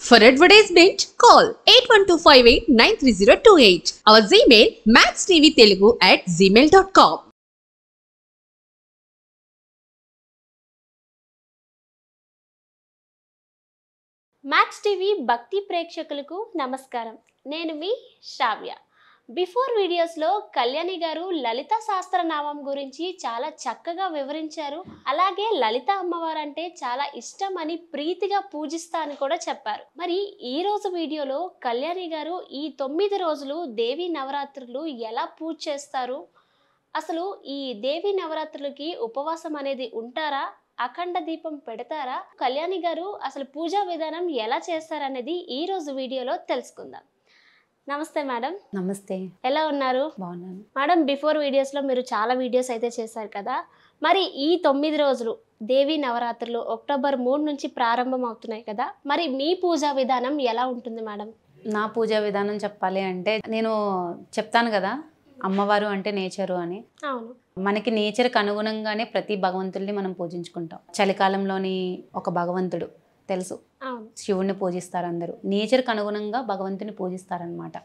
For advertisement, call 8125893028. Our Gmail maxtvtelugu@gmail.com. Max TV భక్తి ప్రేక్షకులకు నమస్కారం. నేను మీ శ్రావ్య. బిఫోర్ వీడియోస్లో కళ్యాణి గారు లలిత సహస్రనామం గురించి చాలా చక్కగా వివరించారు. అలాగే లలిత అమ్మవారు అంటే చాలా ఇష్టం అని ప్రీతిగా పూజిస్తా అని కూడా చెప్పారు. మరి ఈ రోజు వీడియోలో కళ్యాణి గారు ఈ 9 రోజులు దేవీ నవరాత్రులు ఎలా పూజ చేస్తారు, అసలు ఈ దేవీ నవరాత్రులకి ఉపవాసం అనేది ఉంటారా, అఖండ దీపం పెడతారా, కళ్యాణి గారు అసలు పూజా విధానం ఎలా చేస్తారనేది ఈ రోజు వీడియోలో తెలుసుకుందాం. నమస్తే మేడం. నమస్తే. ఎలా ఉన్నారు? బాగున్నాను మేడం. బిఫోర్ వీడియోస్లో మీరు చాలా వీడియోస్ అయితే చేశారు కదా, మరి ఈ 9 రోజులు దేవీ నవరాత్రులు అక్టోబర్ 3 నుంచి ప్రారంభం అవుతున్నాయి కదా, మరి మీ పూజా విధానం ఎలా ఉంటుంది మేడం? నా పూజా విధానం చెప్పాలి అంటే నేను చెప్తాను కదా, అమ్మవారు అంటే నేచరు అని. అవును, మనకి నేచర్కి అనుగుణంగానే ప్రతి భగవంతుడిని మనం పూజించుకుంటాం. చలికాలంలోని ఒక భగవంతుడు తెలుసు, అవును, శివుణ్ణి పూజిస్తారు అందరూ. నేచర్కి అనుగుణంగా భగవంతుని పూజిస్తారనమాట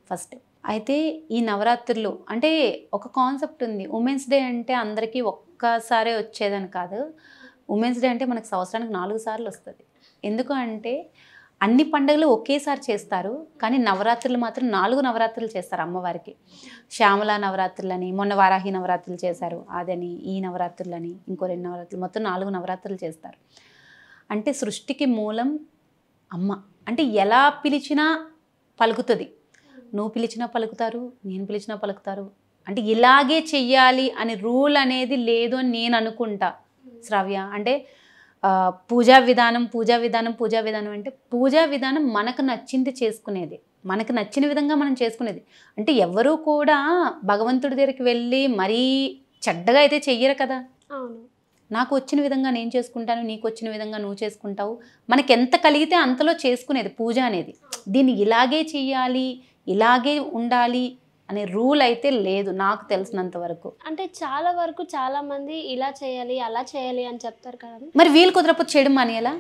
ఫస్ట్. అయితే ఈ నవరాత్రులు అంటే ఒక కాన్సెప్ట్ ఉంది. ఉమెన్స్ డే అంటే అందరికీ ఒక్కసారే వచ్చేదని కాదు. ఉమెన్స్ డే అంటే మనకు సంవత్సరానికి 4 సార్లు వస్తుంది. ఎందుకు అంటే అన్ని పండుగలు ఒకేసారి చేస్తారు, కానీ నవరాత్రులు మాత్రం 4 నవరాత్రులు చేస్తారు అమ్మవారికి. శ్యామల నవరాత్రులని, మొన్న వారాహి నవరాత్రులు చేశారు, అదని ఈ నవరాత్రులని, ఇంకో 2 నవరాత్రులు, మొత్తం 4 నవరాత్రులు చేస్తారు. అంటే సృష్టికి మూలం అమ్మ. అంటే ఎలా పిలిచినా పలుకుతుంది. నువ్వు పిలిచినా పలుకుతారు, నేను పిలిచినా పలుకుతారు. అంటే ఇలాగే చెయ్యాలి అని రూల్ అనేది లేదు అని నేను అనుకుంటా శ్రావ్య. అంటే పూజా విధానం అంటే పూజా విధానం మనకు నచ్చింది చేసుకునేది, మనకు నచ్చిన విధంగా మనం చేసుకునేది. అంటే ఎవరూ కూడా భగవంతుడి దగ్గరికి వెళ్ళి మరీ చెడ్డగా అయితే చెయ్యరు కదా. అవును, నాకు వచ్చిన విధంగా నేను చేసుకుంటాను, నీకు వచ్చిన విధంగా నువ్వు చేసుకుంటావు. మనకి ఎంత కలిగితే అంతలో చేసుకునేది పూజ అనేది. దీన్ని ఇలాగే చెయ్యాలి, ఇలాగే ఉండాలి అనే రూల్ అయితే లేదు నాకు తెలిసినంత వరకు. అంటే చాలా వరకు చాలా మంది ఇలా చేయాలి అలా చేయాలి అని చెప్తారు కదా. మరి వీలు కుదరకపోతే చేయడం మానేయాలా?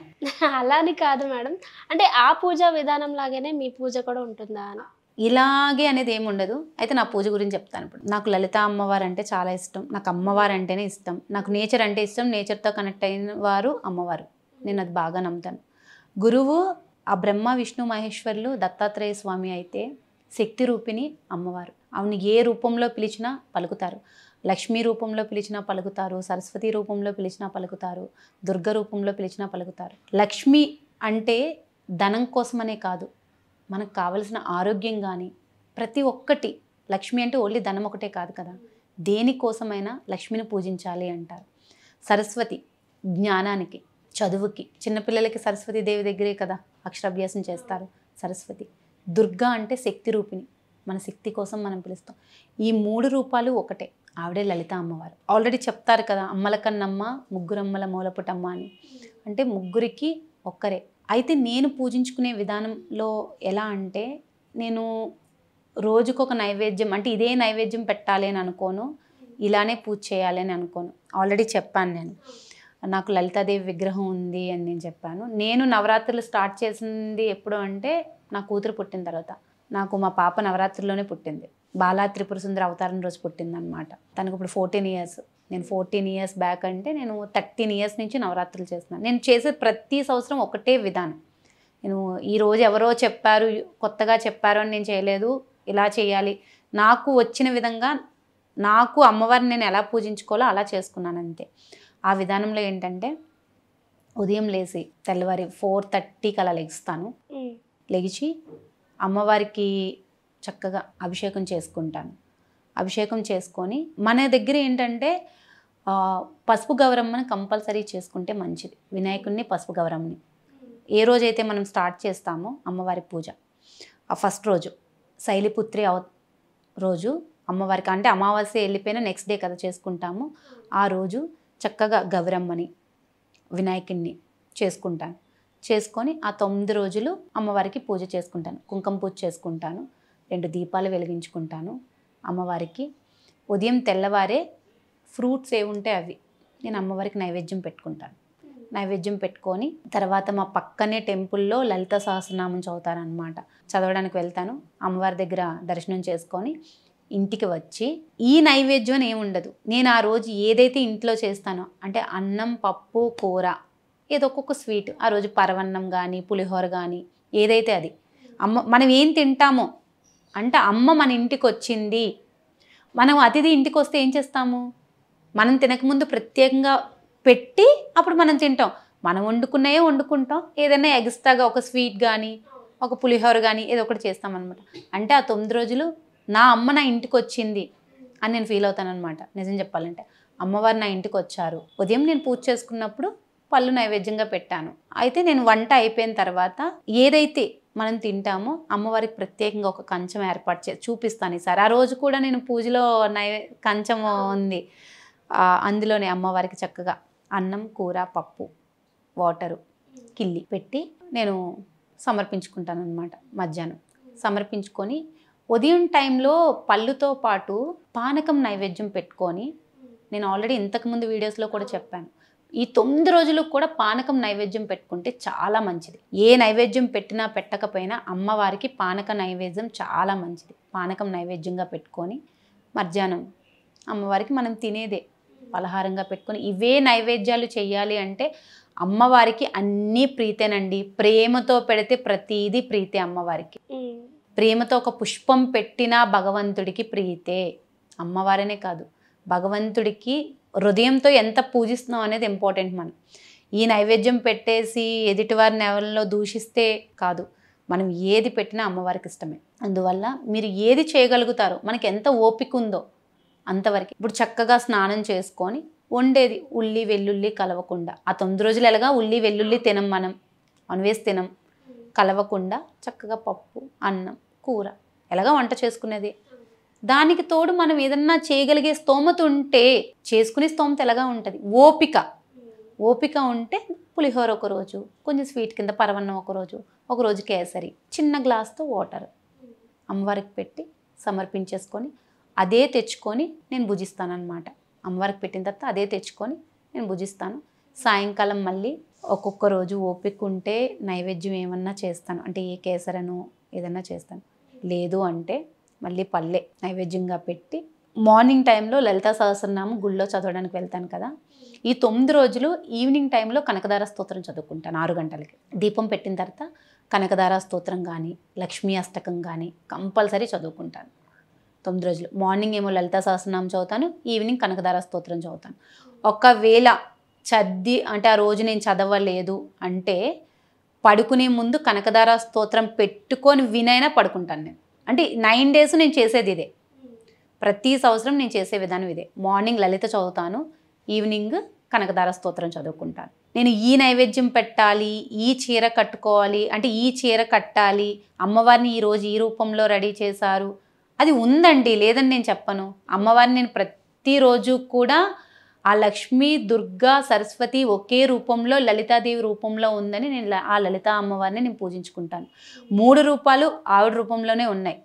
అలా అని కాదు మేడం, అంటే ఆ పూజా విధానం లాగానే మీ పూజ కూడా ఉంటుందా అని. ఇలాగే అనేది ఏమి ఉండదు. అయితే నా పూజ గురించి చెప్తాను ఇప్పుడు. నాకు లలిత అమ్మవారు అంటే చాలా ఇష్టం. నాకు అమ్మవారు అంటేనే ఇష్టం. నాకు నేచర్ అంటే ఇష్టం. నేచర్తో కనెక్ట్ అయిన వారు అమ్మవారు. నేను అది బాగా నమ్ముతాను. గురువు ఆ బ్రహ్మ విష్ణు మహేశ్వరులు దత్తాత్రేయ స్వామి అయితే శక్తి రూపిణి అమ్మవారు. ఆమెను ఏ రూపంలో పిలిచినా పలుకుతారు. లక్ష్మీ రూపంలో పిలిచినా పలుకుతారు, సరస్వతి రూపంలో పిలిచినా పలుకుతారు, దుర్గ రూపంలో పిలిచినా పలుకుతారు. లక్ష్మి అంటే ధనం కోసమనే కాదు, మనకు కావలసిన ఆరోగ్యం కానీ ప్రతి ఒక్కటి. లక్ష్మి అంటే ఓన్లీ ధనం ఒకటే కాదు కదా, దేనికోసమైనా లక్ష్మిని పూజించాలి అంటారు. సరస్వతి జ్ఞానానికి, చదువుకి. చిన్నపిల్లలకి సరస్వతి దేవి దగ్గరే కదా అక్షరాభ్యాసం చేస్తారు. సరస్వతి. దుర్గా అంటే శక్తి రూపిణి, మన శక్తి కోసం మనం పిలుస్తాం. ఈ 3 రూపాలు ఒకటే, ఆవిడే లలిత అమ్మవారు. ఆల్రెడీ చెప్తారు కదా, అమ్మల కన్నమ్మ ముగ్గురమ్మల మూలపుటమ్మ అని. అంటే ముగ్గురికి ఒక్కరే. అయితే నేను పూజించుకునే విధానంలో ఎలా అంటే, నేను రోజుకొక నైవేద్యం, అంటే ఇదే నైవేద్యం పెట్టాలి అని అనుకోను, ఇలానే పూజ చేయాలి అని అనుకోను. ఆల్రెడీ చెప్పాను నేను, నాకు లలితాదేవి విగ్రహం ఉంది అని నేను చెప్పాను. నేను నవరాత్రులు స్టార్ట్ చేసింది ఎప్పుడు అంటే నా కూతురు పుట్టిన తర్వాత. నాకు మా పాప నవరాత్రిలోనే పుట్టింది. బాలా త్రిపుర సుందరి అవతారం రోజు పుట్టింది అనమాట. తనకు ఇప్పుడు 14 ఇయర్స్. నేను 14 ఇయర్స్ బ్యాక్ అంటే నేను 13 ఇయర్స్ నుంచి నవరాత్రులు చేస్తున్నాను. నేను చేసే ప్రతి సంవత్సరం ఒకటే విధానం. నేను ఈరోజు ఎవరో చెప్పారు, కొత్తగా చెప్పారు అని నేను చేయలేదు. ఇలా చేయాలి, నాకు వచ్చిన విధంగా, నాకు అమ్మవారిని నేను ఎలా పూజించుకోవాలో అలా చేసుకున్నాను అంతే. ఆ విధానంలో ఏంటంటే, ఉదయం లేచి తెల్లవారి 4:30కి అలా లెగుస్తాను. లెగిచి అమ్మవారికి చక్కగా అభిషేకం చేసుకుంటాను. అభిషేకం చేసుకొని మన దగ్గర ఏంటంటే పసుపు గౌరమ్మని కంపల్సరీ చేసుకుంటే మంచిది. వినాయకుడిని, పసుపు గౌరమ్మని ఏ రోజైతే మనం స్టార్ట్ చేస్తామో అమ్మవారి పూజ, ఆ ఫస్ట్ రోజు శైలిపుత్రి రోజు అమ్మవారికి, అంటే అమావాస్య వెళ్ళిపోయిన నెక్స్ట్ డే కదా చేసుకుంటాము. ఆ రోజు చక్కగా గౌరమ్మని, వినాయకుడిని చేసుకుంటాను. చేసుకొని ఆ 9 రోజులు అమ్మవారికి పూజ చేసుకుంటాను. కుంకుమ పూజ చేసుకుంటాను, 2 దీపాలు వెలిగించుకుంటాను అమ్మవారికి. ఉదయం తెల్లవారే ఫ్రూట్స్ ఏముంటే అవి నేను అమ్మవారికి నైవేద్యం పెట్టుకుంటాను. నైవేద్యం పెట్టుకొని తర్వాత మా పక్కనే టెంపుల్లో లలిత సహస్రనామం చదువుతారనమాట. చదవడానికి వెళ్తాను. అమ్మవారి దగ్గర దర్శనం చేసుకొని ఇంటికి వచ్చి ఈ నైవేద్యం అని ఏముండదు. నేను ఆ రోజు ఏదైతే ఇంట్లో చేస్తానో అంటే అన్నం, పప్పు, కూర, ఏదో ఒక్కొక్క స్వీట్, ఆ రోజు పరవన్నం కానీ పులిహోర కానీ ఏదైతే అది మనం ఏం తింటామో అంటే అమ్మ మన ఇంటికి వచ్చింది. మనం అతిథి ఇంటికి వస్తే ఏం చేస్తాము? మనం తినకముందు ప్రత్యేకంగా పెట్టి అప్పుడు మనం తింటాం. మనం వండుకున్నాయే వండుకుంటాం. ఏదైనా ఎక్స్ట్రాగా ఒక స్వీట్ కానీ ఒక పులిహోర కానీ ఏదో ఒకటి చేస్తామన్నమాట. అంటే ఆ 9 రోజులు నా అమ్మ నా ఇంటికి వచ్చింది అని నేను ఫీల్ అవుతాను అనమాట. నిజం చెప్పాలంటే అమ్మవారు నా ఇంటికి వచ్చారు. ఉదయం నేను పూజ చేసుకున్నప్పుడు పళ్ళు నైవేద్యంగా పెట్టాను. అయితే నేను వంట అయిపోయిన తర్వాత ఏదైతే మనం తింటామో అమ్మవారికి ప్రత్యేకంగా ఒక కంచం ఏర్పాటు చూపిస్తాను ఈసారి. ఆ రోజు కూడా నేను పూజలో కంచం ఉంది. అందులోనే అమ్మవారికి చక్కగా అన్నం, కూర, పప్పు, వాటరు, కిల్లి పెట్టి నేను సమర్పించుకుంటాను అనమాట. మధ్యాహ్నం సమర్పించుకొని ఉదయం టైంలో పళ్ళుతో పాటు పానకం నైవేద్యం పెట్టుకొని, నేను ఆల్రెడీ ఇంతకుముందు వీడియోస్లో కూడా చెప్పాను, ఈ 9 రోజులు కూడా పానకం నైవేద్యం పెట్టుకుంటే చాలా మంచిది. ఏ నైవేద్యం పెట్టినా పెట్టకపోయినా అమ్మవారికి పానక నైవేద్యం చాలా మంచిది. పానకం నైవేద్యంగా పెట్టుకొని మధ్యాహ్నం అమ్మవారికి మనం తినేదే పలహారంగా పెట్టుకొని ఇవే నైవేద్యాలు చెయ్యాలి అంటే అమ్మవారికి అన్నీ ప్రీతేనండి. ప్రేమతో పెడితే ప్రతీది ప్రీతే అమ్మవారికి. ప్రేమతో ఒక పుష్పం పెట్టినా భగవంతుడికి ప్రీతే. అమ్మవారనే కాదు, భగవంతుడికి హృదయంతో ఎంత పూజిస్తున్నాం అనేది ఇంపార్టెంట్. మనం ఈ నైవేద్యం పెట్టేసి ఎదుటివారిని ఎవరిలో దూషిస్తే కాదు, మనం ఏది పెట్టినా అమ్మవారికి ఇష్టమే. అందువల్ల మీరు ఏది చేయగలుగుతారో, మనకి ఎంత ఓపిక ఉందో అంతవరకు. ఇప్పుడు చక్కగా స్నానం చేసుకొని వండేది ఉల్లి వెల్లుల్లి కలవకుండా. ఆ 9 రోజులు ఎలాగా ఉల్లి వెల్లుల్లి తినం, మనం నాన్వేజ్ తినం, కలవకుండా చక్కగా పప్పు, అన్నం, కూర ఎలాగా వంట చేసుకునేది. దానికి తోడు మనం ఏదన్నా చేయగలిగే స్తోమత ఉంటే, చేసుకునే స్తోమత ఎలాగా ఉంటుంది, ఓపిక ఉంటే పులిహోర ఒకరోజు, కొంచెం స్వీట్ కింద పరవన్నం ఒకరోజు కేసరి, చిన్న గ్లాస్తో వాటర్ అమ్మవారికి పెట్టి సమర్పించేసుకొని అదే తెచ్చుకొని నేను భుజిస్తానన్నమాట. అమ్మవారికి పెట్టిన తర్వాత అదే తెచ్చుకొని నేను భుజిస్తాను. సాయంకాలం మళ్ళీ ఒక్కొక్క రోజు ఓపిక ఉంటే నైవేద్యం ఏమన్నా చేస్తాను, అంటే ఏ కేసరను ఏదన్నా చేస్తాను. లేదు అంటే మళ్ళీ పల్లె నైవేద్యంగా పెట్టి మార్నింగ్ టైంలో లలితా సహస్రనామం గుళ్ళో చదవడానికి వెళ్తాను కదా. ఈ 9 రోజులు ఈవినింగ్ టైంలో కనకదార స్తోత్రం చదువుకుంటాను 6 గంటలకి. దీపం పెట్టిన తర్వాత కనకదార స్తోత్రం కానీ లక్ష్మీ అష్టకం కానీ కంపల్సరీ చదువుకుంటాను 9 రోజులు. మార్నింగ్ ఏమో లలితా సహస్రనామం చదువుతాను, ఈవినింగ్ కనకదార స్తోత్రం చదువుతాను. ఒకవేళ అంటే ఆ రోజు నేను చదవలేదు అంటే పడుకునే ముందు కనకదార స్తోత్రం పెట్టుకొని వినైనా పడుకుంటాను నేను. అంటే 9 డేస్ నేను చేసేది ఇదే. ప్రతి సంవత్సరం నేను చేసే విధానం ఇదే. మార్నింగ్ లలిత చదువుతాను, ఈవినింగ్ కనకదార స్తోత్రం చదువుకుంటాను. నేను ఈ నైవేద్యం పెట్టాలి, ఈ చీర కట్టుకోవాలి అంటే ఈ చీర కట్టాలి, అమ్మవారిని ఈరోజు ఈ రూపంలో రెడీ చేశారు, అది ఉందండి, లేదని నేను చెప్పను. అమ్మవారిని నేను ప్రతిరోజు కూడా ఆ లక్ష్మీ, దుర్గా, సరస్వతి ఒకే రూపంలో లలితాదేవి రూపంలో ఉందని నేను ఆ లలితా అమ్మవారిని నేను పూజించుకుంటాను. 3 రూపాలు ఆవిడ రూపంలోనే ఉన్నాయి.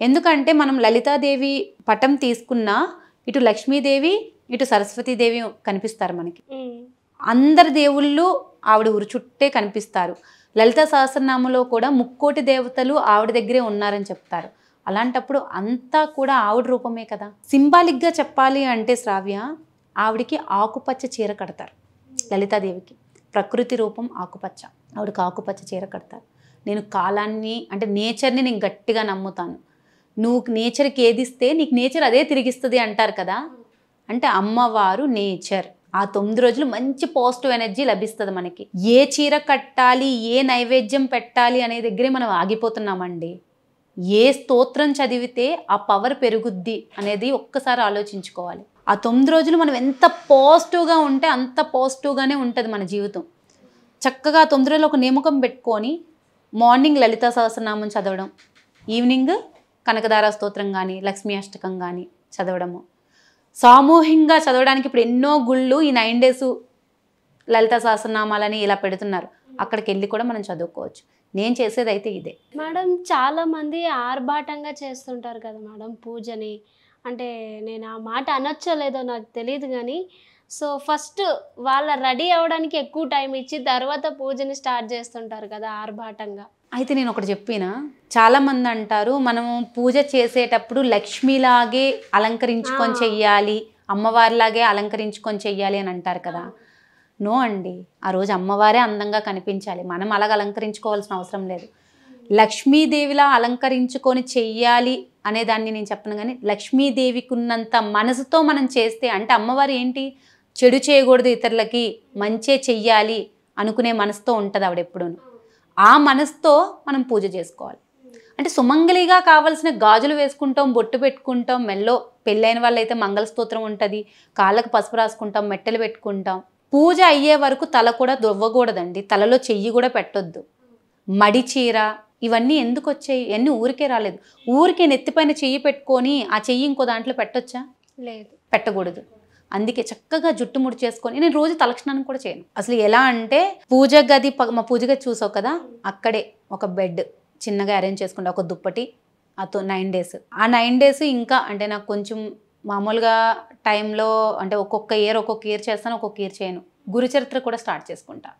ఎందుకంటే మనం లలితాదేవి పటం తీసుకున్నా ఇటు లక్ష్మీదేవి ఇటు సరస్వతీదేవి కనిపిస్తారు మనకి. అందరి దేవుళ్ళు ఆవిడ ఉరు చుట్టే కనిపిస్తారు. లలితా సహస్రనామంలో కూడా 3,000,000 దేవతలు ఆవిడ దగ్గరే ఉన్నారని చెప్తారు. అలాంటప్పుడు అంతా కూడా ఆవిడ రూపమే కదా. సింబాలిక్గా చెప్పాలి అంటే శ్రావ్య, ఆవిడికి ఆకుపచ్చ చీర కడతారు లలితాదేవికి. ప్రకృతి రూపం ఆకుపచ్చ, ఆవిడకి ఆకుపచ్చ చీర కడతారు. నేను కాలాన్ని అంటే నేచర్ని నేను గట్టిగా నమ్ముతాను. నువ్వు నేచర్కి ఏది ఇస్తే నీకు నేచర్ అదే తిరిగిస్తుంది అంటారు కదా. అంటే అమ్మవారు నేచర్. ఆ 9 రోజులు మంచి పాజిటివ్ ఎనర్జీ లభిస్తుంది మనకి. ఏ చీర కట్టాలి, ఏ నైవేద్యం పెట్టాలి అనే దగ్గరే మనం ఆగిపోతున్నామండి. ఏ స్తోత్రం చదివితే ఆ పవర్ పెరుగుద్ది అనేది ఒక్కసారి ఆలోచించుకోవాలి. ఆ 9 రోజులు మనం ఎంత పాజిటివ్గా ఉంటే అంత పాజిటివ్గానే ఉంటుంది మన జీవితం. చక్కగా 9 రోజులు ఒక నియమకం పెట్టుకొని మార్నింగ్ లలితా సహస్రనామం చదవడం, ఈవినింగ్ కనకదార స్తోత్రం కానీ లక్ష్మీ అష్టకం కానీ చదవడము. సామూహికంగా చదవడానికి ఇప్పుడు ఎన్నో గుళ్ళు ఈ 9 డేస్ లలితా సహస్రనామాలని ఇలా పెడుతున్నారు. అక్కడికి వెళ్ళి కూడా మనం చదువుకోవచ్చు. నేను చేసేది అయితే ఇదే మేడం. చాలామంది ఆర్భాటంగా చేస్తుంటారు కదా మేడం పూజని. అంటే నేను ఆ మాట అనొచ్చో లేదో నాకు తెలియదు కానీ సో ఫస్ట్ వాళ్ళ రెడీ అవ్వడానికి ఎక్కువ టైం ఇచ్చి తర్వాత పూజని స్టార్ట్ చేస్తుంటారు కదా ఆర్భాటంగా. అయితే నేను ఒకటి చెప్పినా, చాలామంది అంటారు మనము పూజ చేసేటప్పుడు లక్ష్మిలాగే అలంకరించుకొని చెయ్యాలి, అమ్మవారిలాగే అలంకరించుకొని చెయ్యాలి అని అంటారు కదా. నో అండి, ఆ రోజు అమ్మవారే అందంగా కనిపించాలి, మనం అలాగ అలంకరించుకోవాల్సిన అవసరం లేదు. లక్ష్మీదేవిలా అలంకరించుకొని చెయ్యాలి అనేదాన్ని నేను చెప్పను, కానీ లక్ష్మీదేవికి ఉన్నంత మనసుతో మనం చేస్తే, అంటే అమ్మవారు ఏంటి, చెడు చేయకూడదు ఇతరులకి, మంచే చెయ్యాలి అనుకునే మనసుతో ఉంటుంది ఆవిడ ఎప్పుడూ. ఆ మనసుతో మనం పూజ చేసుకోవాలి. అంటే సుమంగళిగా కావాల్సిన గాజులు వేసుకుంటాం, బొట్టు పెట్టుకుంటాం, మెల్లో పెళ్ళైన వాళ్ళైతే మంగళస్తోత్రం ఉంటుంది, కాళ్ళకు పసుపు రాసుకుంటాం, మెట్టెలు పెట్టుకుంటాం. పూజ అయ్యే వరకు తల కూడా దువ్వకూడదండి, తలలో చెయ్యి కూడా పెట్టొద్దు. మడి చీర ఇవన్నీ ఎందుకు వచ్చాయి, ఇవన్నీ ఊరికే రాలేదు. ఊరికే నెత్తిపైన చెయ్యి పెట్టుకొని ఆ చెయ్యి ఇంకో దాంట్లో పెట్టొచ్చా? లేదు, పెట్టకూడదు. అందుకే చక్కగా జుట్టు ముడి చేసుకొని, నేను రోజు తలక్షణాన్ని కూడా చేయను. అసలు ఎలా అంటే పూజ గది, మా పూజ గది చూసావు కదా, అక్కడే ఒక బెడ్ చిన్నగా అరేంజ్ చేసుకుంటా, ఒక దుప్పటి, అతో 9 days. ఆ 9 days ఇంకా అంటే నాకు కొంచెం మామూలుగా టైంలో అంటే ఒక్కొక్క ఇయర్ చేస్తాను, ఒక్కొక్క ఇయర్ చేయను. గురుచరిత్ర కూడా స్టార్ట్ చేసుకుంటా.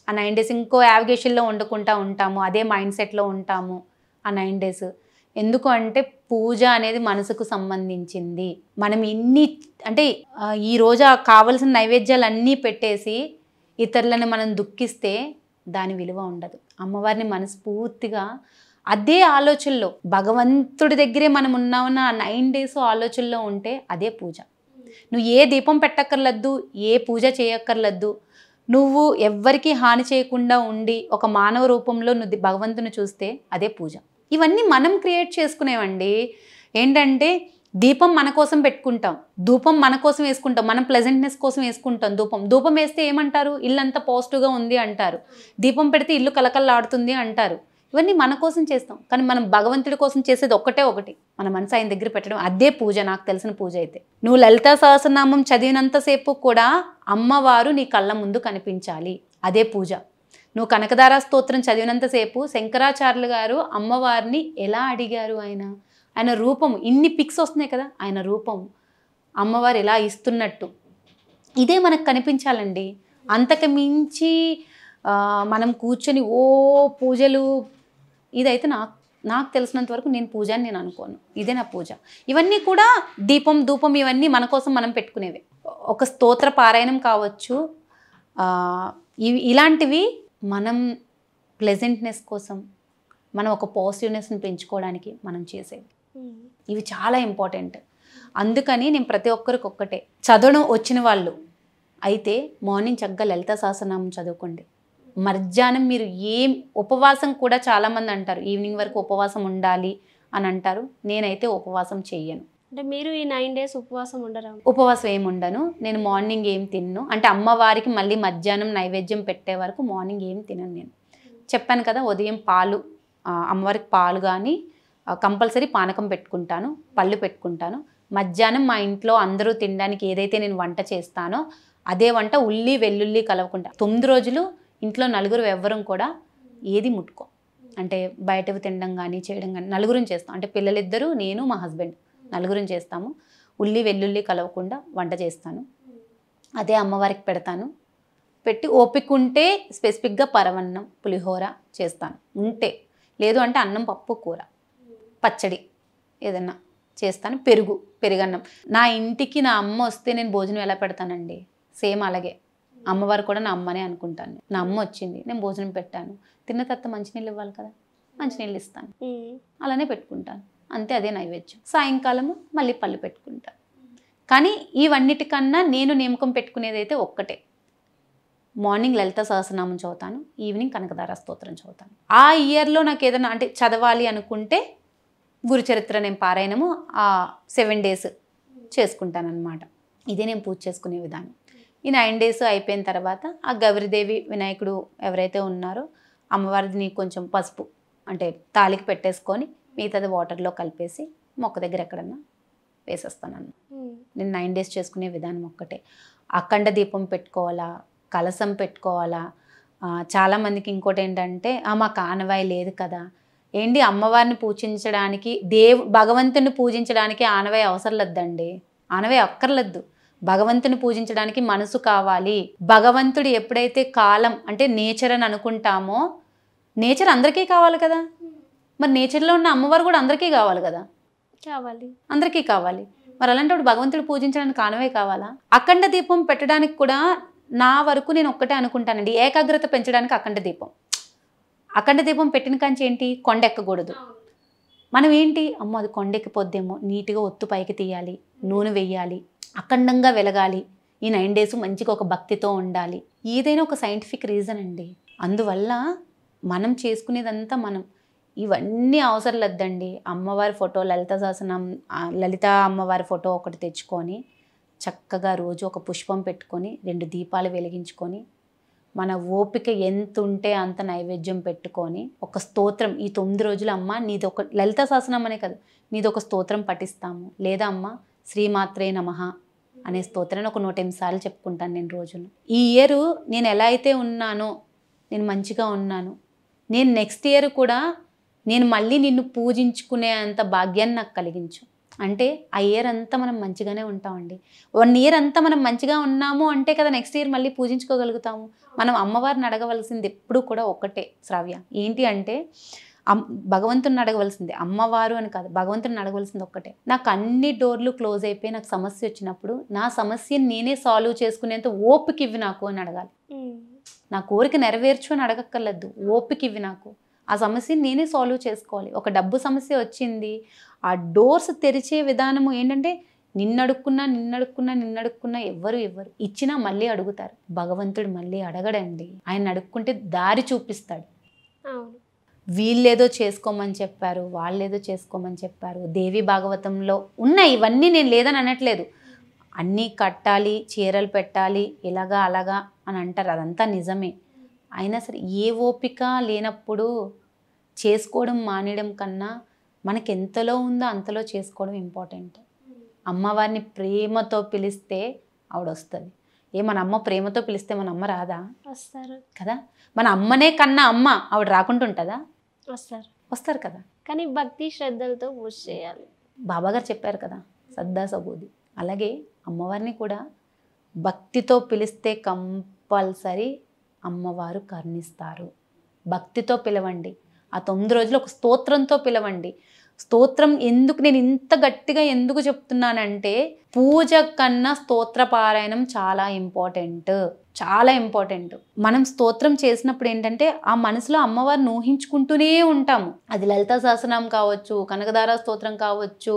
ఆ 9 days ఇంకో యావిగేషన్లో వండుకుంటా ఉంటాము, అదే మైండ్ సెట్లో ఉంటాము ఆ 9 days. ఎందుకు అంటే పూజ అనేది మనసుకు సంబంధించింది. మనం ఇన్ని అంటే ఈరోజు కావలసిన నైవేద్యాలు అన్నీ పెట్టేసి ఇతరులను మనం దుఃఖిస్తే దాని విలువ ఉండదు. అమ్మవారిని మనస్ఫూర్తిగా అదే ఆలోచనలో, భగవంతుడి దగ్గరే మనం ఉన్నామన్న ఆ 9 days ఆలోచనలో ఉంటే అదే పూజ. నువ్వు ఏ దీపం పెట్టక్కర్లేదు, ఏ పూజ చేయక్కర్లేదు, నువ్వు ఎవ్వరికీ హాని చేయకుండా ఉండి ఒక మానవ రూపంలో నువ్వు భగవంతుని చూస్తే అదే పూజ. ఇవన్నీ మనం క్రియేట్ చేసుకునేవండి. ఏంటంటే దీపం మన కోసం పెట్టుకుంటాం, ధూపం మన కోసం వేసుకుంటాం, మనం ప్లెజెంట్నెస్ కోసం వేసుకుంటాం. ధూపం వేస్తే ఏమంటారు, ఇల్లు అంతా పాజిటివ్గా ఉంది అంటారు. దీపం పెడితే ఇల్లు కలకల్లాడుతుంది అంటారు. ఇవన్నీ మన కోసం చేస్తాం, కానీ మనం భగవంతుడి కోసం చేసేది ఒకటి, మన మనసు ఆయన దగ్గర పెట్టడం. అదే పూజ, నాకు తెలిసిన పూజ అయితే. నువ్వు లలితా సహస్రనామం చదివినంతసేపు కూడా అమ్మవారు నీ కళ్ళ ముందు కనిపించాలి, అదే పూజ. నువ్వు కనకదార స్తోత్రం చదివినంతసేపు శంకరాచార్యులు గారు అమ్మవారిని ఎలా అడిగారు, ఆయన రూపం, ఇన్ని పిక్స్ వస్తున్నాయి కదా, ఆయన రూపం అమ్మవారు ఎలా ఇస్తున్నట్టు ఇదే మనకు కనిపించాలండి. అంతకు మించి మనం కూర్చొని పూజలు, ఇదైతే నాకు తెలిసినంత వరకు నేను పూజ అని నేను అనుకోను. ఇదే నా పూజ. ఇవన్నీ కూడా దీపం, ధూపం ఇవన్నీ మన కోసం మనం పెట్టుకునేవే. ఒక స్తోత్ర పారాయణం కావచ్చు, ఇలాంటివి మనం ప్లెజెంట్నెస్ కోసం, మనం ఒక పాజిటివ్నెస్ని పెంచుకోవడానికి మనం చేసేవి. ఇవి చాలా ఇంపార్టెంట్. అందుకని నేను ప్రతి ఒక్కరికి ఒక్కటే, చదవడం వచ్చిన వాళ్ళు అయితే మార్నింగ్ చక్కగా లలితా సహస్రనామం చదువుకోండి. మధ్యాహ్నం మీరు ఉపవాసం కూడా చాలామంది అంటారు ఈవినింగ్ వరకు ఉపవాసం ఉండాలి అని అంటారు. నేనైతే ఉపవాసం చెయ్యను. అంటే మీరు ఈ 9 days ఉపవాసం ఉండరా? ఉపవాసం ఏమి ఉండను. నేను మార్నింగ్ ఏం తిన్ను, అంటే అమ్మవారికి మళ్ళీ మధ్యాహ్నం నైవేద్యం పెట్టే వరకు మార్నింగ్ ఏం తినను. నేను చెప్పాను కదా, ఉదయం పాలు, అమ్మవారికి పాలు కానీ కంపల్సరీ పానకం పెట్టుకుంటాను, పళ్ళు పెట్టుకుంటాను. మధ్యాహ్నం మా ఇంట్లో అందరూ తినడానికి ఏదైతే నేను వంట చేస్తానో అదే వంట, ఉల్లి వెల్లుల్లి కలవకుండా. 9 రోజులు ఇంట్లో నలుగురు ఎవ్వరం కూడా ఏది ముట్టుకో, అంటే బయటవి తినడం కానీ చేయడం కానీ. నలుగురం చేస్తాం, అంటే పిల్లలిద్దరూ, నేను, మా హస్బెండ్ నలుగురం చేస్తాము. ఉల్లి వెల్లుల్లి కలవకుండా వంట చేస్తాను, అదే అమ్మవారికి పెడతాను. పెట్టి ఓపిక ఉంటే స్పెసిఫిక్గా పరవన్నం, పులిహోర చేస్తాను. ఉంటే లేదు అంటే అన్నం, పప్పు, కూర, పచ్చడి ఏదన్నా చేస్తాను. పెరుగన్నం. నా ఇంటికి నా అమ్మ వస్తే నేను భోజనం ఎలా పెడతానండి, సేమ్ అలాగే అమ్మవారు కూడా నా అమ్మనే అనుకుంటాను. నా అమ్మ వచ్చింది, నేను భోజనం పెట్టాను, తిన్న తర్వాత మంచినీళ్ళు ఇవ్వాలి కదా, మంచినీళ్ళు ఇస్తాను, అలానే పెట్టుకుంటాను. అంతే, అదే నైవేద్యం. సాయంకాలము మళ్ళీ పళ్ళు పెట్టుకుంటాను. కానీ ఇవన్నిటికన్నా నేను నియమకం పెట్టుకునేది అయితే ఒక్కటే, మార్నింగ్ లలితా సహస్రనామం చదువుతాను, ఈవినింగ్ కనకదార స్తోత్రం చదువుతాను. ఆ ఇయర్లో నాకు ఏదైనా అంటే చదవాలి అనుకుంటే గురుచరిత్ర నేను పారాయణము 7 days చేసుకుంటాను అనమాట. ఇదే నేను పూజ చేసుకునే విధానం. ఈ 9 days అయిపోయిన తర్వాత ఆ గౌరీదేవి, వినాయకుడు ఎవరైతే ఉన్నారో అమ్మవారిని కొంచెం పసుపు అంటే తాలికి పెట్టేసుకొని మిగతాది వాటర్లో కలిపేసి మొక్క దగ్గర ఎక్కడన్నా వేసేస్తాను అన్న. నేను 9 days చేసుకునే విధానం ఒక్కటే. అఖండ దీపం పెట్టుకోవాలా, కలసం పెట్టుకోవాలా. చాలామందికి ఇంకోటి ఏంటంటే మాకు ఆనవాయి లేదు కదా. ఏంటి, అమ్మవారిని పూజించడానికి, భగవంతుని పూజించడానికి ఆనవాయి అవసరం లేదండి. ఆనవాయి అక్కర్లేదు. భగవంతుని పూజించడానికి మనసు కావాలి. భగవంతుడు ఎప్పుడైతే కాలం అంటే నేచర్ అని అనుకుంటామో, నేచర్ అందరికీ కావాలి కదా. మరి నేచర్లో ఉన్న అమ్మవారు కూడా అందరికీ కావాలి కదా, అందరికీ కావాలి. మరి అలాంటప్పుడు భగవంతుడు పూజించడానికి కానవే కావాలా? అఖండ దీపం పెట్టడానికి కూడా నా వరకు నేను ఒక్కటే అనుకుంటానండి, ఏకాగ్రత పెంచడానికి అఖండ దీపం. అఖండ దీపం పెట్టిన కాంచి ఏంటి, కొండ ఎక్కకూడదు. మనం ఏంటి, అమ్మో అది కొండెక్కిపోద్దేమో, నీట్గా ఒత్తు పైకి తీయాలి, నూనె వెయ్యాలి, అఖండంగా వెలగాలి, ఈ 9 days మంచిగా ఒక భక్తితో ఉండాలి. ఏదైనా ఒక సైంటిఫిక్ రీజన్ అండి. అందువల్ల మనం చేసుకునేదంతా మనం ఇవన్నీ అవసరం లేదండి. అమ్మవారి ఫోటో, లలిత శాసనం, లలిత అమ్మవారి ఫోటో ఒకటి తెచ్చుకొని చక్కగా రోజు ఒక పుష్పం పెట్టుకొని 2 దీపాలు వెలిగించుకొని మన ఓపిక ఎంత ఉంటే అంత నైవేద్యం పెట్టుకొని ఒక స్తోత్రం, ఈ 9 రోజులు అమ్మ నీది ఒక లలిత శాసనం అనే కదా, నీది ఒక స్తోత్రం పఠిస్తాము. లేదా అమ్మ శ్రీమాత్రే నమః అనే స్తోత్రాన్ని ఒక 108 సార్లు చెప్పుకుంటాను నేను రోజును. ఈ ఇయర్ నేను ఎలా అయితే ఉన్నానో, నేను మంచిగా ఉన్నాను, నేను నెక్స్ట్ ఇయర్ కూడా నేను మళ్ళీ నిన్ను పూజించుకునే అంత భాగ్యాన్ని నాకు కలిగించు. అంటే ఆ ఇయర్ అంతా మనం మంచిగానే ఉంటామండి. 1 year అంతా మనం మంచిగా ఉన్నాము అంటే కదా నెక్స్ట్ ఇయర్ మళ్ళీ పూజించుకోగలుగుతాము. మనం అమ్మవారిని అడగవలసింది ఎప్పుడూ కూడా ఒకటే శ్రావ్య, ఏంటి అంటే భగవంతుని అడగవలసింది, అమ్మవారు అని కాదు, భగవంతుని అడగవలసింది ఒక్కటే. నాకు అన్ని డోర్లు క్లోజ్ అయిపోయి నాకు సమస్య వచ్చినప్పుడు నా సమస్యని నేనే సాల్వ్ చేసుకునేంత ఓపిక ఇవ్వి నాకు అని అడగాలి. నా కోరిక నెరవేర్చు అని అడగక్కర్లేదు, ఓపిక ఇవ్వి నాకు, ఆ సమస్యని నేనే సాల్వ్ చేసుకోవాలి. ఒక డబ్బు సమస్య వచ్చింది, ఆ డోర్స్ తెరిచే విధానము ఏంటంటే నిన్నడుక్కున్నా ఎవ్వరు ఇచ్చినా మళ్ళీ అడుగుతారు. భగవంతుడు మళ్ళీ అడగడండి, ఆయన అడుక్కుంటే దారి చూపిస్తాడు. వీళ్ళేదో చేసుకోమని చెప్పారు, వాళ్ళేదో చేసుకోమని చెప్పారు. దేవి భాగవతంలో ఉన్నాయి ఇవన్నీ, నేను లేదని అనట్లేదు. అన్నీ కట్టాలి, చీరలు పెట్టాలి, ఇలాగా అలాగా అని అంటారు, అదంతా నిజమే. అయినా సరే ఏ ఓపిక లేనప్పుడు చేసుకోవడం మానేయడం కన్నా మనకి ఎంతలో ఉందో అంతలో చేసుకోవడం ఇంపార్టెంట్. అమ్మవారిని ప్రేమతో పిలిస్తే ఆవిడ వస్తుంది. మన అమ్మ ప్రేమతో పిలిస్తే మన అమ్మ రాదా? వస్తారు కదా. మన అమ్మనే కన్నా అమ్మ ఆవిడ రాకుండా ఉంటుందా? వస్తారు కదా. కానీ భక్తి శ్రద్ధలతో పూజ చేయాలి. బాబాగారు చెప్పారు కదా, సద్దా సబూది. అలాగే అమ్మవారిని కూడా భక్తితో పిలిస్తే కంపల్సరీ అమ్మవారు కరుణిస్తారు. భక్తితో పిలవండి. ఆ 9 రోజులు ఒక స్తోత్రంతో పిలవండి. స్తోత్రం ఎందుకు నేను ఇంత గట్టిగా ఎందుకు చెప్తున్నానంటే, పూజ కన్నా స్తోత్ర పారాయణం చాలా ఇంపార్టెంట్. మనం స్తోత్రం చేసినప్పుడు ఏంటంటే ఆ మనసులో అమ్మవారిని ఊహించుకుంటూనే ఉంటాము. అది లలితా సహస్రనామం కావచ్చు, కనకదార స్తోత్రం కావచ్చు,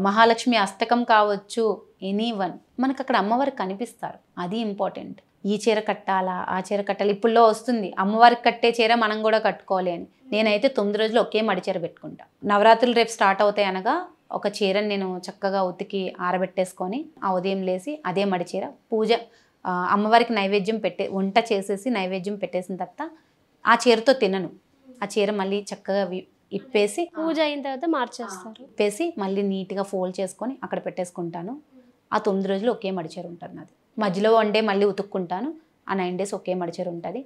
మహాలక్ష్మి అష్టకం కావచ్చు, ఎనీవన్ మనకు అక్కడ అమ్మవారు కనిపిస్తారు. అది ఇంపార్టెంట్. ఈ చీర కట్టాలా, ఆ చీర కట్టాలి, ఇప్పుడులో వస్తుంది అమ్మవారికి కట్టే చీర మనం కూడా కట్టుకోవాలి అని. నేనైతే 9 రోజులు ఒకే మడి చీర పెట్టుకుంటా. నవరాత్రులు రేపు స్టార్ట్ అవుతాయి అనగా ఒక చీరని నేను చక్కగా ఉతికి ఆరబెట్టేసుకొని ఆ ఉదయం లేసి అదే మడి చీర పూజ, అమ్మవారికి నైవేద్యం వంట చేసేసి నైవేద్యం పెట్టేసిన తర్వాత ఆ చీరతో తినను. ఆ చీర మళ్ళీ చక్కగా ఇప్పేసి పూజ అయిన తర్వాత మార్చేస్తారు. ఇప్పేసి మళ్ళీ నీట్గా ఫోల్డ్ చేసుకొని అక్కడ పెట్టేసుకుంటాను. ఆ 9 రోజులు ఒకే మడి చీర ఉంటుంది నాది. మధ్యలో 1 day మళ్ళీ ఉతుక్కుంటాను. ఆ 9 days ఒకే మడి చీర ఉంటుంది.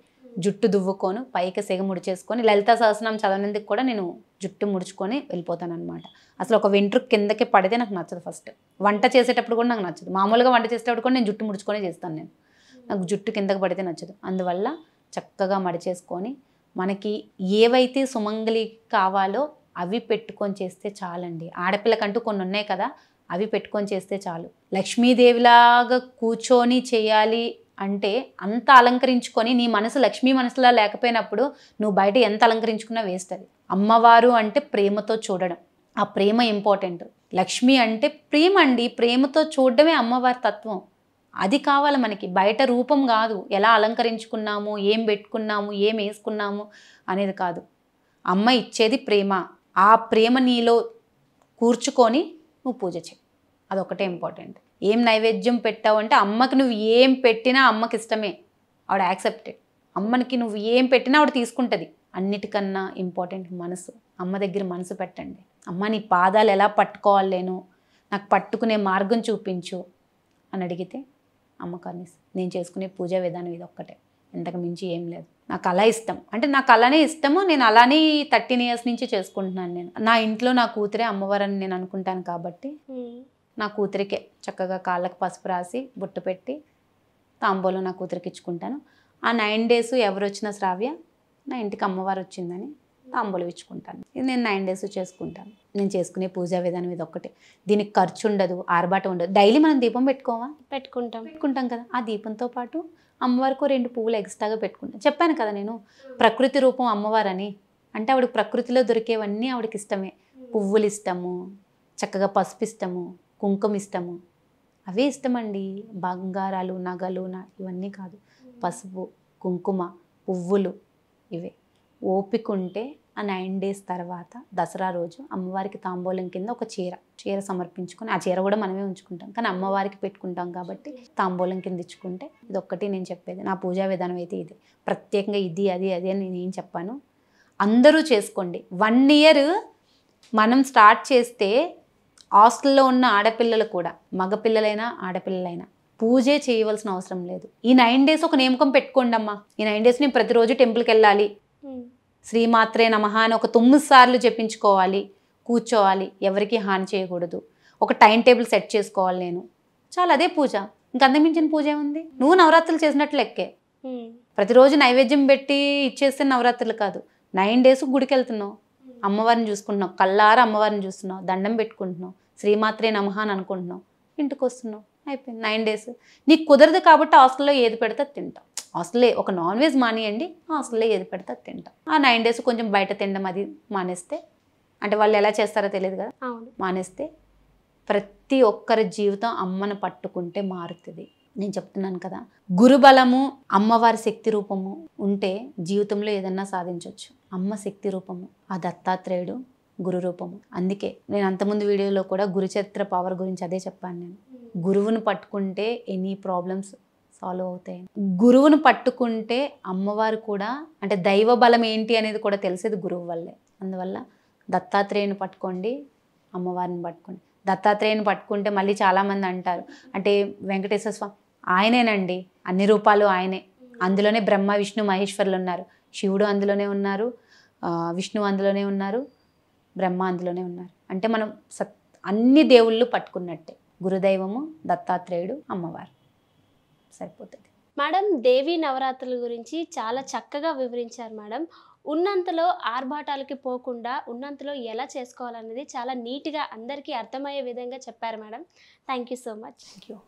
జుట్టు దువ్వుకోను, పైకి సెగ ముడిచేసుకొని లలితా సహస్రనామం చదవనందుకు కూడా నేను జుట్టు ముడుచుకొని వెళ్ళిపోతాను అనమాట. అసలు ఒక వెంట్రుకు కిందకి పడితే నాకు నచ్చదు. ఫస్ట్ వంట చేసేటప్పుడు కూడా నాకు నచ్చదు. మామూలుగా వంట చేసేటప్పుడు కూడా నేను జుట్టు ముడుచుకొని చేస్తాను. నాకు జుట్టు కిందకి పడితే నచ్చదు. అందువల్ల చక్కగా మడిచేసుకొని మనకి ఏవైతే సుమంగళి కావాలో అవి పెట్టుకొని చేస్తే చాలండి. ఆడపిల్లకంటూ కొన్ని ఉన్నాయి కదా, అవి పెట్టుకొని చేస్తే చాలు. లక్ష్మీదేవిలాగా కూర్చొని చేయాలి అంటే అంత అలంకరించుకొని నీ మనసు లక్ష్మీ మనసులా లేకపోయినప్పుడు నువ్వు బయట ఎంత అలంకరించుకున్నా వేస్ట్. అది అమ్మవారు అంటే ప్రేమతో చూడడం, ఆ ప్రేమ ఇంపార్టెంట్. లక్ష్మి అంటే ప్రేమ అండి, ప్రేమతో చూడడమే అమ్మవారి తత్వం. అది కావాలి మనకి, బయట రూపం కాదు. ఎలా అలంకరించుకున్నాము, ఏం పెట్టుకున్నాము, ఏం వేసుకున్నాము అనేది కాదు. అమ్మ ఇచ్చేది ప్రేమ. ఆ ప్రేమ నీలో కూర్చుకొని నువ్వు పూజ చేయి, అదొకటే ఇంపార్టెంట్. ఏం నైవేద్యం పెట్టావు అంటే అమ్మకి నువ్వు ఏం పెట్టినా అమ్మకి ఇష్టమే, ఆవిడ యాక్సెప్టెడ్. అమ్మకి నువ్వు ఏం పెట్టినా ఆవిడ తీసుకుంటుంది. అన్నిటికన్నా ఇంపార్టెంట్ మనసు. అమ్మ దగ్గర మనసు పెట్టండి. అమ్మ నీ పాదాలు ఎలా పట్టుకోవాలి, నాకు పట్టుకునే మార్గం చూపించు అని అడిగితే అమ్మ కనీసం నేను చేసుకునే పూజా విధానం ఇది ఒక్కటే, ఇంతకు మించి ఏం లేదు. నాకు అలా ఇష్టం అంటే నాకు అలానే ఇష్టము. నేను అలానే 13 years నుంచి చేసుకుంటున్నాను. నేను నా ఇంట్లో నా కూతురే అమ్మవారని నేను అనుకుంటాను కాబట్టి నా కూతురికే చక్కగా కాళ్ళకి పసుపు రాసి బొట్టు పెట్టి తాంబూలం నా కూతురికి ఇచ్చుకుంటాను. ఆ 9 days ఎవరు వచ్చినా శ్రావ్య నా ఇంటికి అమ్మవారు వచ్చిందని తాంబూలం ఇచ్చుకుంటాను. ఇది నేను 9 days చేసుకుంటాను. నేను చేసుకునే పూజా విధానం ఇది ఒక్కటే. దీనికి ఖర్చు ఉండదు, ఆర్భాటం ఉండదు. డైలీ మనం దీపం పెట్టుకోవా? పెట్టుకుంటాం కదా. ఆ దీపంతో పాటు అమ్మవారికి 2 పువ్వులు ఎక్స్ట్రాగా పెట్టుకుంటాను. చెప్పాను కదా నేను ప్రకృతి రూపం అమ్మవారని. అంటే ఆవిడకి ప్రకృతిలో దొరికేవన్నీ ఆవిడకి ఇష్టమే. పువ్వులు ఇష్టము, చక్కగా పసుపు ఇష్టము, కుంకుమ ఇష్టము, అవే ఇష్టమండి. బంగారాలు నగలు ఇవన్నీ కాదు. పసుపు, కుంకుమ, పువ్వులు ఇవే. ఓపిక ఉంటే ఆ 9 days తర్వాత దసరా రోజు అమ్మవారికి తాంబూలం కింద ఒక చీర సమర్పించుకొని, ఆ చీర కూడా మనమే ఉంచుకుంటాం కానీ అమ్మవారికి పెట్టుకుంటాం కాబట్టి తాంబూలం కింద ఇచ్చుకుంటే ఇది ఒక్కటి నేను చెప్పేది. నా పూజా విధానం అయితే ఇది. ప్రత్యేకంగా ఇది అది అని నేను ఏం చెప్పాను. అందరూ చేసుకోండి. 1 year మనం స్టార్ట్ చేస్తే హాస్టల్లో ఉన్న ఆడపిల్లలు కూడా, మగపిల్లలైనా ఆడపిల్లలైనా పూజే చేయవలసిన అవసరం లేదు. ఈ 9 days ఒక నియమకం పెట్టుకోండి అమ్మా. ఈ 9 days నేను ప్రతిరోజు టెంపుల్కి వెళ్ళాలి, శ్రీమాత్రే నమః అని ఒక 9 సార్లు జపించుకోవాలి, కూర్చోవాలి, ఎవరికి హాని చేయకూడదు, ఒక టైం టేబుల్ సెట్ చేసుకోవాలి. నేను చాలా అదే పూజ. ఇంకంతమించిన పూజ ఏముంది? నువ్వు నవరాత్రులు చేసినట్లు లెక్కే. ప్రతిరోజు నైవేద్యం పెట్టి ఇచ్చేస్తే నవరాత్రులు కాదు. 9 days గుడికి వెళ్తున్నావు, అమ్మవారిని చూసుకుంటున్నావు, కళ్ళారా అమ్మవారిని చూస్తున్నావు, దండం పెట్టుకుంటున్నావు, శ్రీమాత్రే నమః అని అనుకుంటున్నావు, ఇంటికి వస్తున్నావు, అయిపోయింది 9 days. నీకు కుదరదు కాబట్టి హాస్టల్లో ఏది పెడితే తింటావు. హాస్టలే ఒక నాన్ వెజ్ మానేయండి, హాస్టల్లో ఏది పెడితే తింటాం. ఆ 9 days కొంచెం బయట తినడం అది మానేస్తే, అంటే వాళ్ళు ఎలా చేస్తారో తెలియదు కదా, మానేస్తే ప్రతి ఒక్కరి జీవితం అమ్మను పట్టుకుంటే మారుతుంది. నేను చెప్తున్నాను కదా, గురుబలము అమ్మవారి శక్తి రూపము ఉంటే జీవితంలో ఏదన్నా సాధించవచ్చు. అమ్మ శక్తి రూపము, ఆ దత్తాత్రేయుడు గురు రూపము. అందుకే నేను అంతకుముందు వీడియోలో కూడా గురుచరిత్ర పవర్ గురించి అదే చెప్పాను. నేను గురువును పట్టుకుంటే ఎనీ ప్రాబ్లమ్స్ సాల్వ్ అవుతాయి. గురువును పట్టుకుంటే అమ్మవారు కూడా, అంటే దైవ బలం ఏంటి అనేది కూడా తెలిసేది గురువు వల్లే. అందువల్ల దత్తాత్రేయుని పట్టుకోండి, అమ్మవారిని పట్టుకోండి. దత్తాత్రేయుని పట్టుకుంటే మళ్ళీ చాలామంది అంటారు, అంటే వెంకటేశ్వర స్వామి ఆయనేనండి, అన్ని రూపాలు ఆయనే. అందులోనే బ్రహ్మ విష్ణు మహేశ్వరులు ఉన్నారు. శివుడు అందులోనే ఉన్నారు, విష్ణువు అందులోనే ఉన్నారు, బ్రహ్మ అందులోనే ఉన్నారు. అంటే మనం అన్ని దేవుళ్ళు పట్టుకున్నట్టే. గురుదైవము దత్తాత్రేయుడు, అమ్మవారు, సరిపోతుంది. మేడం, దేవీ నవరాత్రుల గురించి చాలా చక్కగా వివరించారు మేడం. ఉన్నంతలో ఆర్భాటాలకి పోకుండా ఉన్నంతలో ఎలా చేసుకోవాలనేది చాలా నీట్గా అందరికీ అర్థమయ్యే విధంగా చెప్పారు madam. Thank you so much. Thank you.